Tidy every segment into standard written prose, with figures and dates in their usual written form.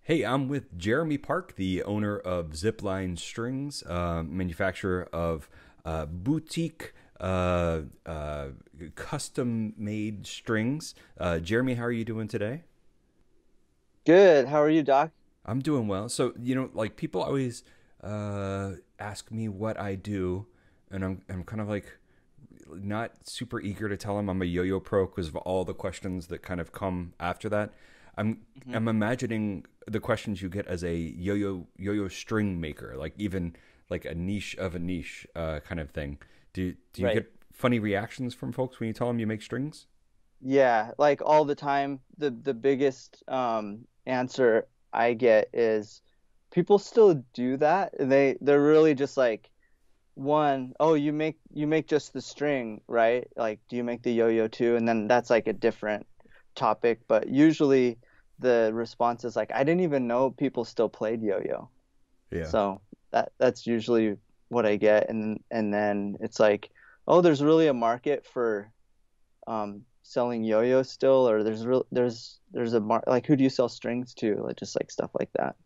Hey, I'm with Jeremy Park, the owner of Zipline Strings, manufacturer of boutique, custom made strings. Jeremy, how are you doing today? Good. How are you, Doc? I'm doing well. So, like people always ask me what I do, and I'm kind of like not super eager to tell them I'm a yo-yo pro because of all the questions that kind of come after that. I'm hmm I'm imagining the questions you get as a yo-yo string maker, like even like a niche of a niche kind of thing. Do you Right. get funny reactions from folks when you tell them you make strings? Yeah, like all the time, the biggest answer I get is people still do that. They're really just like one, oh, you make just the string, right? Like, do you make the yo-yo too? And then that's like a different topic, but usually the response is like, I didn't even know people still played yo-yo. Yeah. So that's usually what I get, and then it's like, oh, there's really a market for selling yo-yos still, or there's a like, who do you sell strings to? Like, just like stuff like that.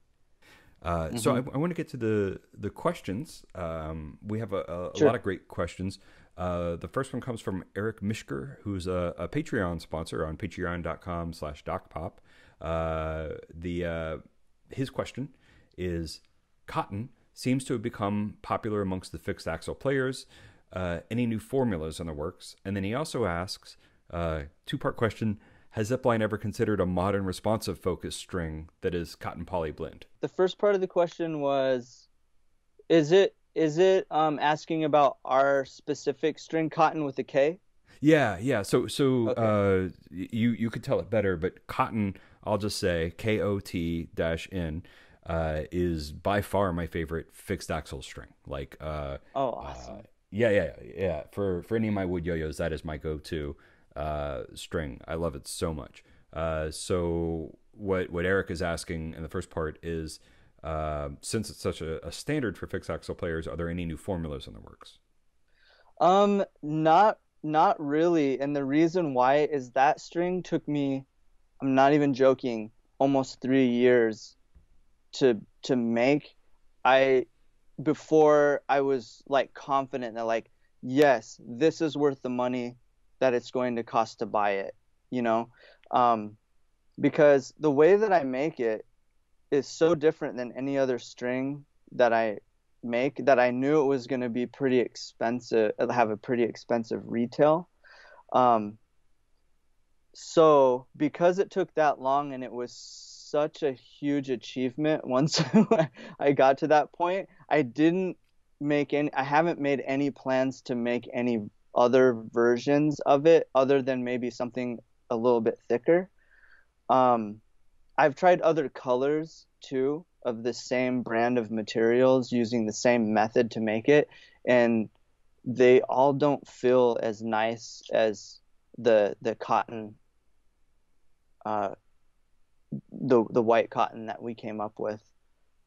So hmm I want to get to the questions. We have a lot Sure. of great questions. The first one comes from Eric Mishker, who's a Patreon sponsor on patreon.com/docpop. The His question is: Cotton seems to have become popular amongst the fixed axle players. Any new formulas in the works? And then he also asks, two-part question: Has Zipline ever considered a modern responsive focus string that is cotton poly blend? The first part of the question was, is it asking about our specific string cotton with a K? Yeah, yeah. Okay. You could tell it better, but cotton, I'll just say KOT dash N, is by far my favorite fixed axle string. Oh, Uh, awesome. yeah. For any of my wood yo-yos, that is my go-to string. I love it so much. So what Eric is asking in the first part is, since it's such a standard for fixed axle players, are there any new formulas in the works? Not really. And the reason why is that string took me, I'm not even joking, almost 3 years to make. I Before I was like confident that, like, yes, this is worth the money that it's going to cost to buy it, you know? Um, because the way that I make it is so different than any other string that I make, that I knew it was going to be pretty expensive, have a pretty expensive retail. Um, so because it took that long and it was such a huge achievement once I got to that point, I haven't made any plans to make any other versions of it other than maybe something a little bit thicker. Um, I've tried other colors too of the same brand of materials using the same method to make it, and they all don't feel as nice as the cotton, uh, the white cotton that we came up with.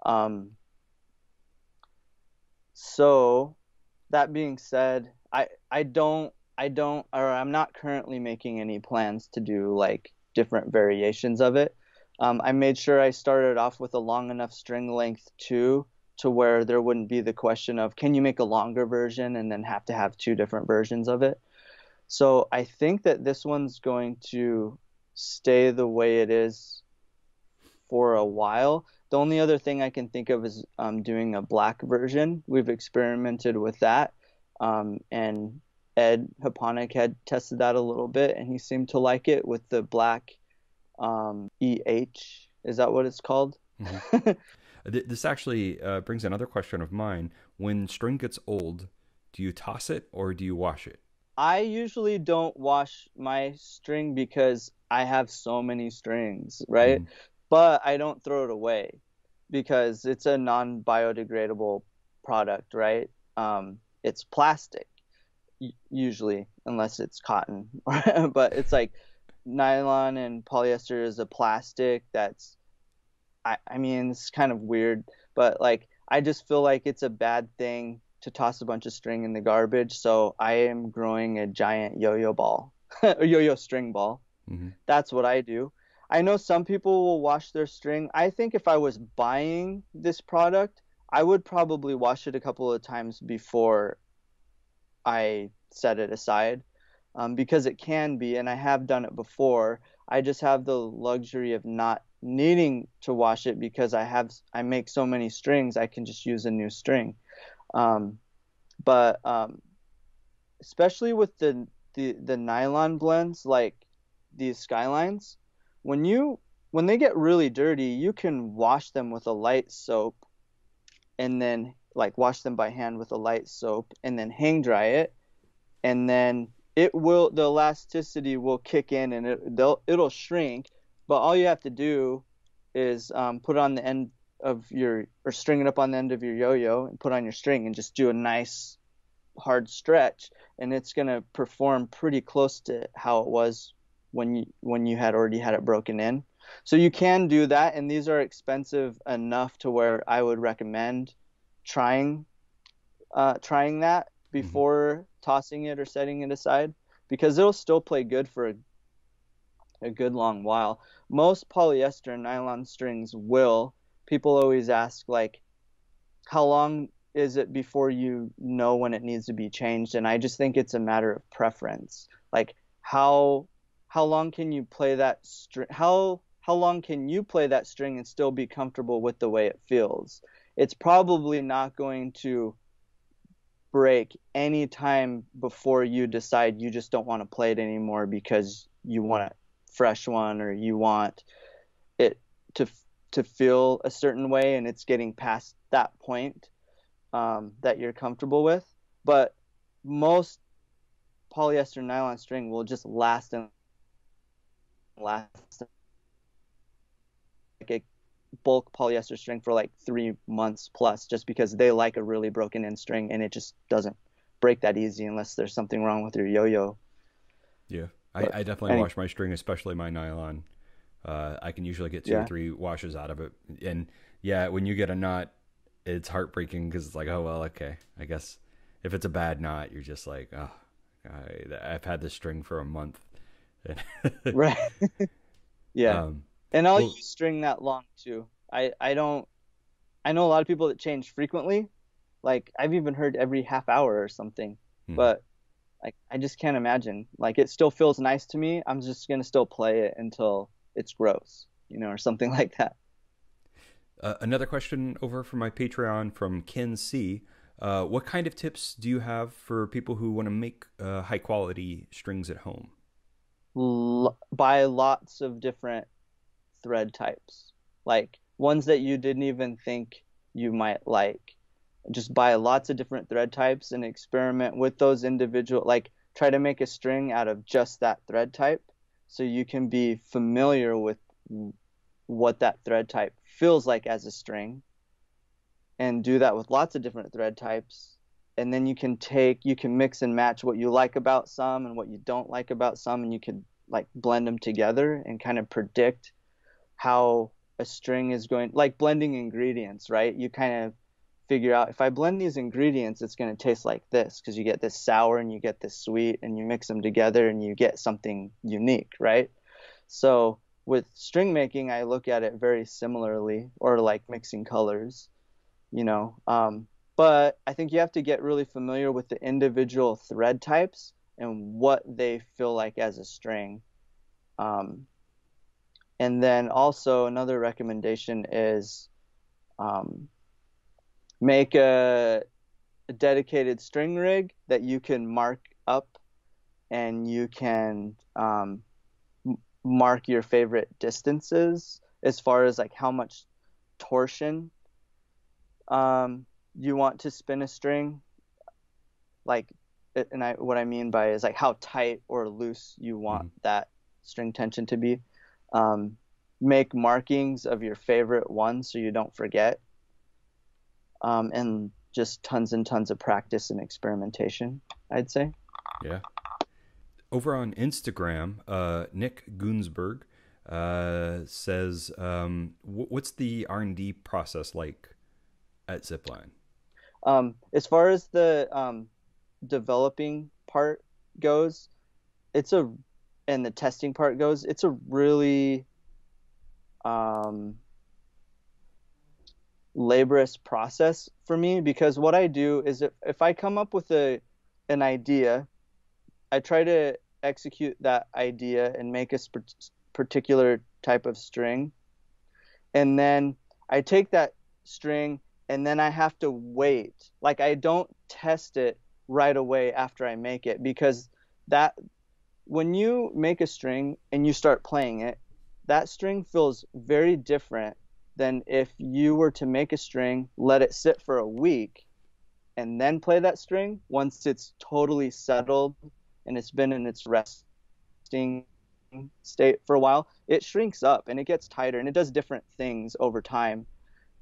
Um, so that being said, or I'm not currently making any plans to do like different variations of it. I made sure I started off with a long enough string length too, to where there wouldn't be the question of, can you make a longer version and then have to have two different versions of it. So I think that this one's going to stay the way it is for a while. The only other thing I can think of is doing a black version. We've experimented with that, and Ed Haponic had tested that a little bit, and he seemed to like it with the black EH. Is that what it's called? Hmm. This actually brings another question of mine. When string gets old, do you toss it or do you wash it? I usually don't wash my string because I have so many strings, right? Hmm. But I don't throw it away because it's a non-biodegradable product, right? It's plastic usually, unless it's cotton. But it's like nylon and polyester is a plastic that's, I mean, it's kind of weird, but like I just feel like it's a bad thing to toss a bunch of string in the garbage. So I am growing a giant yo-yo ball, a yo-yo string ball. Hmm. That's what I do. I know some people will wash their string. I think if I was buying this product, I would probably wash it a couple of times before I set it aside, because it can be, and I have done it before. I just have the luxury of not needing to wash it because I make so many strings, I can just use a new string. Um, but especially with the nylon blends like these Skylines, when you when they get really dirty, you can wash them with a light soap and then like wash them by hand with a light soap and then hang dry it, and then the elasticity will kick in and it'll shrink, but all you have to do is put on the end of your or string it up on the end of your yo-yo and put on your string and just do a nice hard stretch, and it's going to perform pretty close to how it was when you had already had it broken in. So you can do that, and these are expensive enough to where I would recommend trying trying that Hmm. before tossing it or setting it aside, because it'll still play good for a good long while. Most polyester and nylon strings will. People always ask like how long is it before you know when it needs to be changed? And I just think it's a matter of preference. Like how long can you play that string? How long can you play that string and still be comfortable with the way it feels? It's probably not going to break any time before you decide you just don't want to play it anymore because you want a fresh one or you want it to to feel a certain way, and it's getting past that point that you're comfortable with. But most polyester nylon string will just last and last, like a bulk polyester string for like 3 months plus, just because they like a really broken in string and it just doesn't break that easy unless there's something wrong with your yo-yo. Yeah, But I definitely any wash my string, especially my nylon. I can usually get two or yeah, three washes out of it, and yeah, when you get a knot, it's heartbreaking because it's like, oh well, okay, I guess if it's a bad knot, you're just like, oh, I've had this string for a month. right. Yeah. um, And I'll well, use string that long too. I don't I know a lot of people that change frequently. Like I've even heard every half hour or something. hmm. But like I just can't imagine. Like it still feels nice to me. I'm just gonna still play it until it's gross, or something like that. Another question over from my Patreon from Ken C. What kind of tips do you have for people who want to make high quality strings at home? Buy lots of different thread types, like ones that you didn't even think you might like. Just buy lots of different thread types and experiment with those individual, like try to make a string out of just that thread type so you can be familiar with what that thread type feels like as a string, and do that with lots of different thread types. And then you can mix and match what you like about some and what you don't like about some, and you can like blend them together and kind of predict how a string is going, like blending ingredients, right? You kind of figure out if I blend these ingredients, it's going to taste like this, because you get this sour and you get this sweet, and you mix them together and you get something unique, right? So with string making, I look at it very similarly, or like mixing colors, you know. But I think you have to get really familiar with the individual thread types and what they feel like as a string. Um, and then also another recommendation is um, make a dedicated string rig that you can mark up, and you can mark your favorite distances as far as like how much torsion you want to spin a string. Like, and what I mean by is like how tight or loose you want Hmm. that string tension to be. Um, Make markings of your favorite ones so you don't forget, and just tons and tons of practice and experimentation, I'd say. Yeah. Over on Instagram, Nick Gunsberg says, "What's the R&D process like at Zipline?" As far as the developing part goes, it's a and the testing part goes, it's a really um, laborious process for me, because what I do is if I come up with an idea, I try to execute that idea and make a particular type of string. And then I take that string and then I have to wait. Like I don't test it right away after I make it, because that when you make a string and you start playing it, that string feels very different than if you were to make a string, let it sit for a week, and then play that string once it's totally settled and it's been in its resting state for a while. It shrinks up and it gets tighter and it does different things over time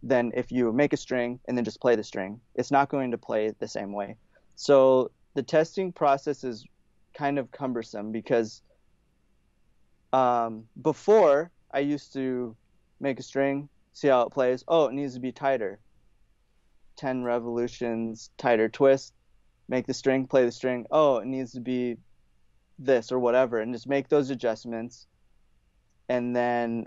than if you make a string and then just play the string. It's not going to play the same way. So the testing process is kind of cumbersome, because before I used to make a string, see how it plays. Oh, it needs to be tighter. 10 revolutions, tighter twist, make the string, play the string. Oh, it needs to be this or whatever, and just make those adjustments. And then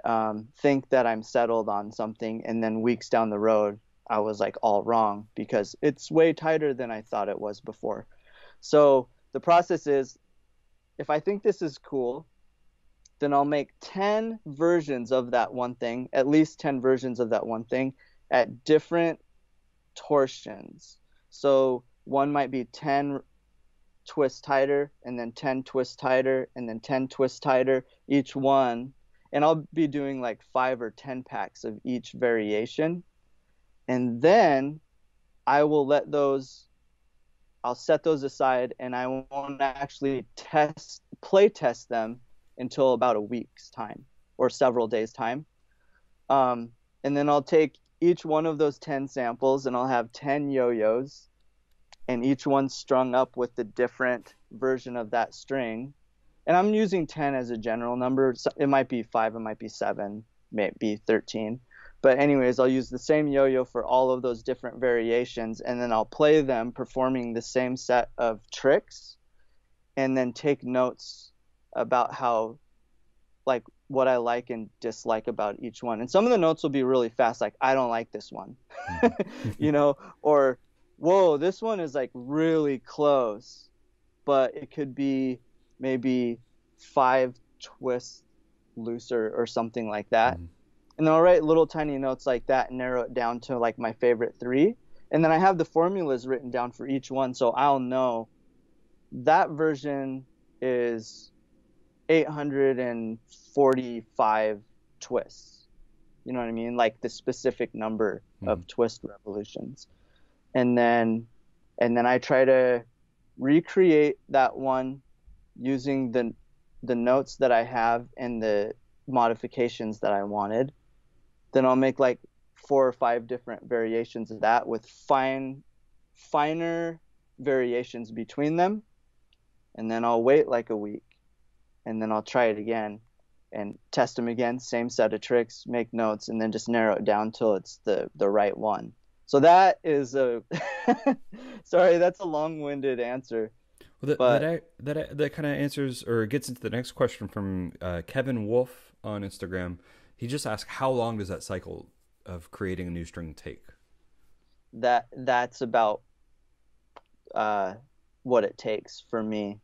think that I'm settled on something. And then weeks down the road, I was like all wrong because it's way tighter than I thought it was before. So the process is, if I think this is cool, then I'll make 10 versions of that one thing, at least 10 versions of that one thing at different torsions. So one might be 10 twists tighter, and then 10 twists tighter, and then 10 twists tighter, each one. And I'll be doing like 5 or 10 packs of each variation. And then I will I'll set those aside, and I won't actually play test them until about a week's time or several days' time. And then I'll take each one of those 10 samples and I'll have 10 yo-yos, and each one strung up with the different version of that string. And I'm using 10 as a general number. It might be 5, it might be 7, maybe 13. But anyways, I'll use the same yo-yo for all of those different variations, and then I'll play them performing the same set of tricks, and then take notes about how, like, what I like and dislike about each one. And some of the notes will be really fast, like, I don't like this one, or, whoa, this one is like really close, but it could be maybe 5 twists looser or something like that. Mm-hmm. And then I'll write little tiny notes like that and narrow it down to like my favorite 3. And then I have the formulas written down for each one, so I'll know that version is 845 twists. You know what I mean? Like the specific number of twist revolutions. And then I try to recreate that one using the notes that I have and the modifications that I wanted. Then I'll make like 4 or 5 different variations of that with finer variations between them. And then I'll wait like a week, and then I'll try it again and test them again, same set of tricks, make notes, and then just narrow it down till it's the right one. So that is sorry, that's a long-winded answer. Well, that kind of answers or gets into the next question from Kevin Wolf on Instagram. He just asked, how long does that cycle of creating a new string take? That's about what it takes for me.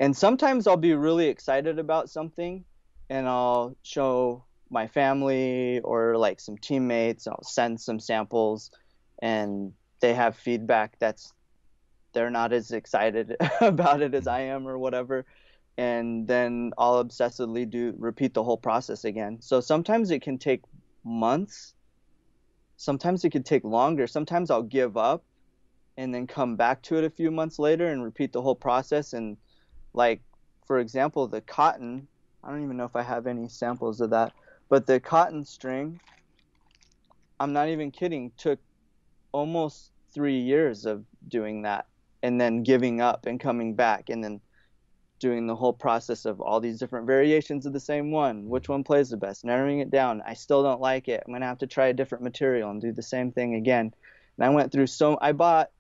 And sometimes I'll be really excited about something, and I'll show my family or like some teammates. I'll send some samples, and they have feedback they're not as excited about it as I am or whatever. And then I'll obsessively repeat the whole process again. So sometimes it can take months. Sometimes it could take longer. Sometimes I'll give up and then come back to it a few months later and repeat the whole process. And like, for example, the cotton, I don't even know if I have any samples of that, but the cotton string, I'm not even kidding, took almost 3 years of doing that, and then giving up and coming back, and then doing the whole process of all these different variations of the same one. Which one plays the best? Narrowing it down. I still don't like it. I'm going to have to try a different material and do the same thing again. And I went through I bought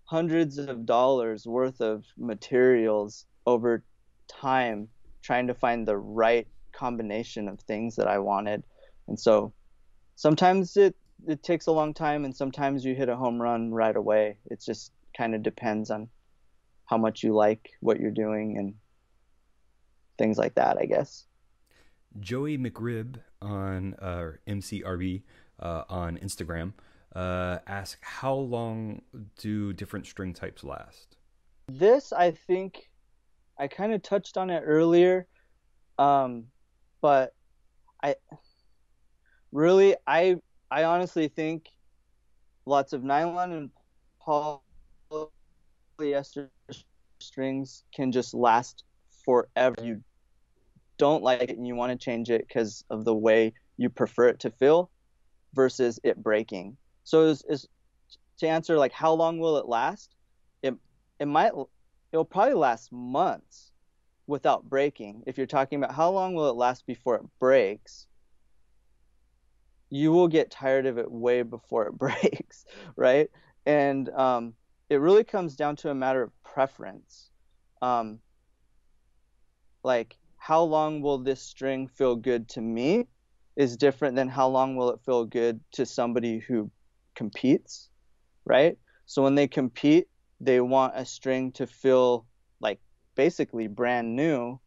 hundreds of dollars worth of materials over time, trying to find the right combination of things that I wanted. And so sometimes it takes a long time, and sometimes you hit a home run right away. It just kind of depends on how much you like what you're doing and things like that, I guess. Joey McRib on MCRB on Instagram asks, how long do different string types last? This, I think, I kind of touched on it earlier, um, but I really, I honestly think lots of nylon and polyester strings can just last forever. You don't like it and you want to change it because of the way you prefer it to feel versus it breaking. So is to answer like how long will it last? It it might it'll probably last months without breaking. If you're talking about how long will it last before it breaks, you will get tired of it way before it breaks, right? And it really comes down to a matter of preference. Um, like how long will this string feel good to me is different than how long will it feel good to somebody who competes, right? So when they compete, they want a string to feel like basically brand new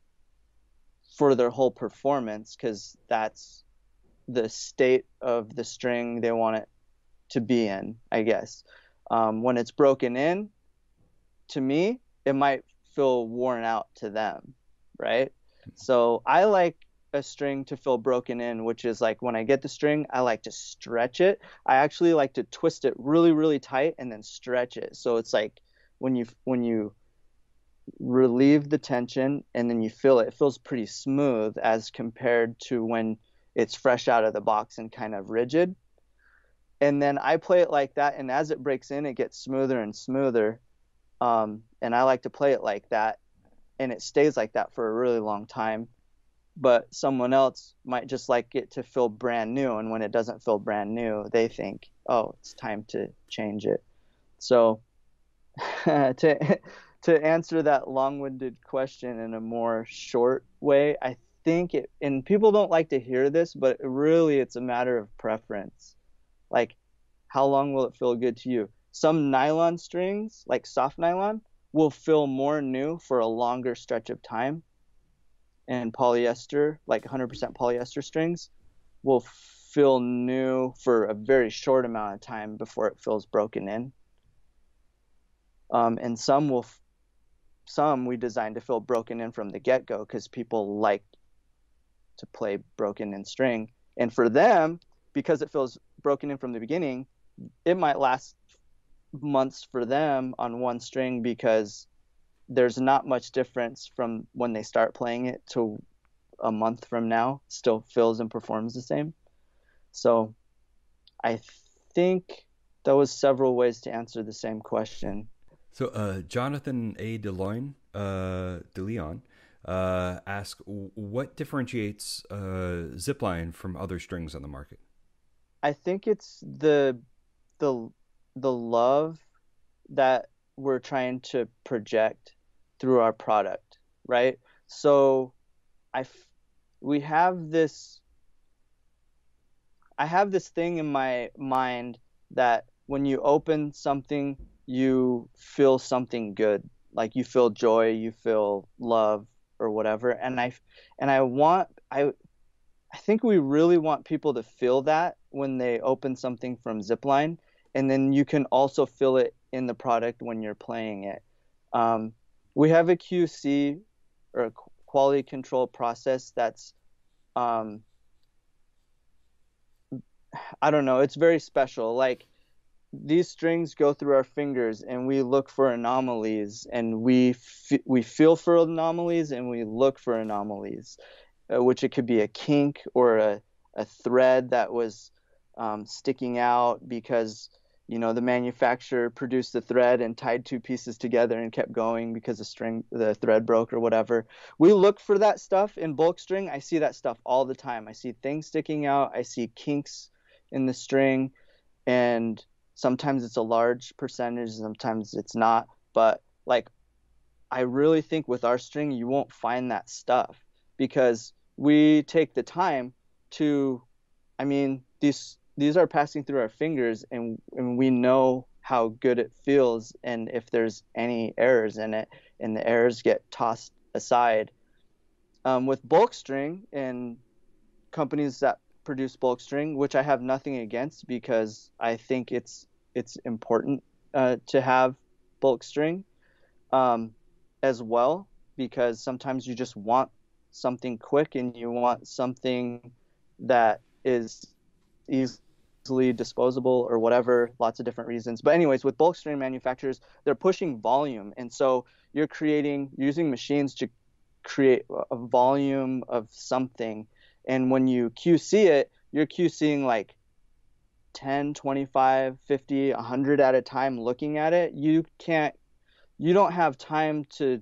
for their whole performance because that's the state of the string they want it to be in, I guess. When it's broken in, to me, it might feel worn out to them, right? So I like a string to feel broken in, which is like when I get the string, I like to stretch it. I actually like to twist it really, really tight and then stretch it. So it's like when you relieve the tension and then you feel it, it feels pretty smooth as compared to when it's fresh out of the box and kind of rigid. And then I play it like that, and as it breaks in, it gets smoother and smoother. And I like to play it like that, and it stays like that for a really long time. But someone else might just like it to feel brand new, and when it doesn't feel brand new, they think, "Oh, it's time to change it." So to to answer that long-winded question in a more short way, I think it, and people don't like to hear this, but really it's a matter of preference. Like, how long will it feel good to you? Some nylon strings, like soft nylon, will feel more new for a longer stretch of time. And polyester, like 100% polyester strings, will feel new for a very short amount of time before it feels broken in. And some we designed to feel broken in from the get-go because people like to play broken in string. And for them, because it feels broken in from the beginning, it might last months for them on one string because there's not much difference from when they start playing it to a month from now. Still feels and performs the same. So I think that was several ways to answer the same question. So Jonathan A. DeLeon asks, what differentiates zipline from other strings on the market? I think it's the the love that we're trying to project through our product, right? So I we have this I have this thing in my mind that when you open something, you feel something good. Like you feel joy, you feel love or whatever. And I think we really want people to feel that when they open something from Zipline, and then you can also feel it in the product when you're playing it. Um, we have a QC or a quality control process that's um, I don't know, it's very special. Like these strings go through our fingers and we look for anomalies and we feel for anomalies and we look for anomalies, which it could be a kink or a thread that was sticking out because the manufacturer produced the thread and tied two pieces together and kept going because the thread broke or whatever. We look for that stuff in bulk string. I see that stuff all the time. I see things sticking out. I see kinks in the string, and sometimes it's a large percentage, sometimes it's not. But like, I really think with our string, you won't find that stuff because we take the time to I mean, these are passing through our fingers, and we know how good it feels, and if there's any errors in it, and the errors get tossed aside. With bulk string and companies that produce bulk string, which I have nothing against because I think it's important to have bulk string um, as well, because sometimes you just want something quick and you want something that is easily disposable or whatever, lots of different reasons. But anyways, with bulk string manufacturers, they're pushing volume, and so you're creating using machines to create a volume of something. And when you QC it, you're QCing like 10, 25, 50, 100 at a time looking at it. You don't have time to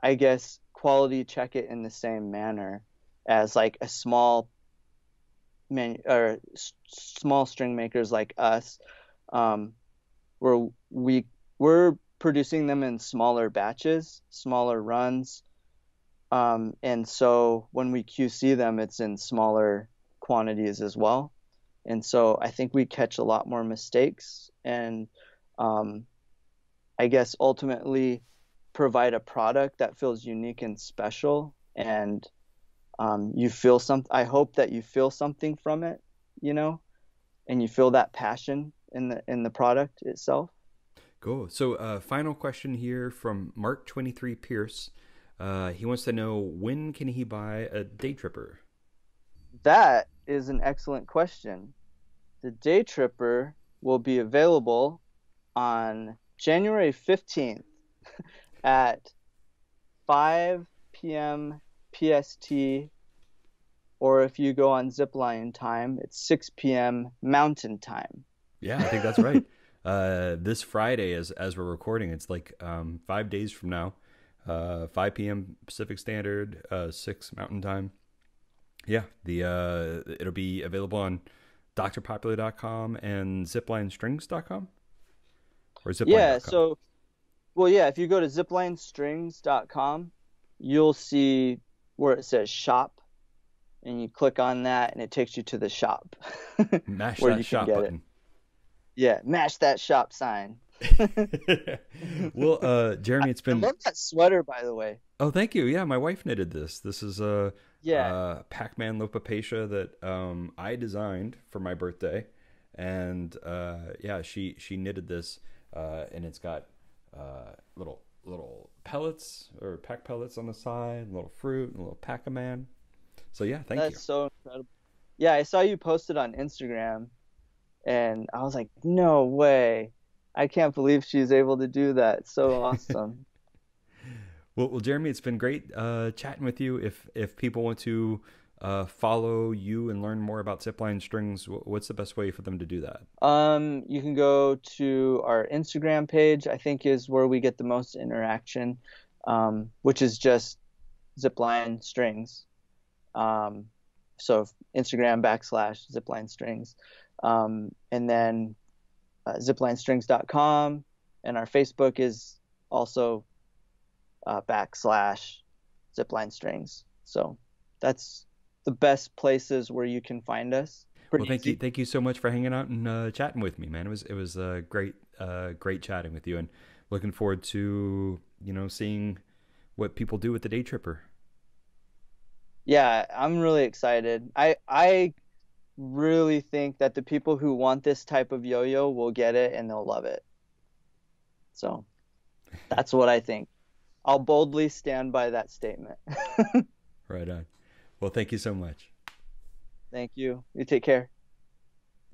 I guess quality check it in the same manner as like a small string makers like us, um, where we're producing them in smaller batches, smaller runs, and so when we QC them, it's in smaller quantities as well. And so I think we catch a lot more mistakes, and um, I guess ultimately provide a product that feels unique and special. And you feel some. I hope that you feel something from it, you know, and you feel that passion in the product itself. Cool. So, final question here from Mark 23 Pierce. He wants to know, when can he buy a Daytripper? That is an excellent question. The Daytripper will be available on January 15th at 5 p.m. PST, or if you go on Zipline time, it's 6 p.m. Mountain time. Yeah, I think that's right. This Friday, as we're recording, it's like 5 days from now, 5 p.m. Pacific Standard, 6 Mountain Time. Yeah, the it'll be available on drpopular.com and ziplinestrings.com or Yeah, zipline.com. so, well, yeah, if you go to ziplinestrings.com, you'll see where it says shop, and you click on that, and it takes you to the shop Mash where that you can shop get it. button. Yeah, mash that shop sign. Well, Jeremy, it's I been. love that sweater, by the way. Oh, thank you. Yeah, my wife knitted this. This is Yeah, Pac-Man Lopapecia that I designed for my birthday, and yeah, she knitted this, and it's got little pellets or pack pellets on the side, little fruit, and a little Pac-Man. So yeah, thank you. that's so incredible. Yeah, I saw you posted on Instagram, and I was like, no way. I can't believe she's able to do that. It's so awesome. Well, Jeremy, it's been great chatting with you. If people want to follow you and learn more about Zipline Strings, what's the best way for them to do that? You can go to our Instagram page, I think is where we get the most interaction, which is just Zipline Strings. Um, so Instagram / Zipline Strings. And then ziplinestrings.com, and our Facebook is also / Zipline Strings. So that's the best places where you can find us. Well, Pretty easy. thank you so much for hanging out and chatting with me, man. It was great chatting with you, and looking forward to seeing what people do with the Daytripper. Yeah, I'm really excited. I really think that the people who want this type of yo-yo will get it and they'll love it. So that's what I think. I'll boldly stand by that statement. Right on. Well, thank you so much. Thank you. You take care.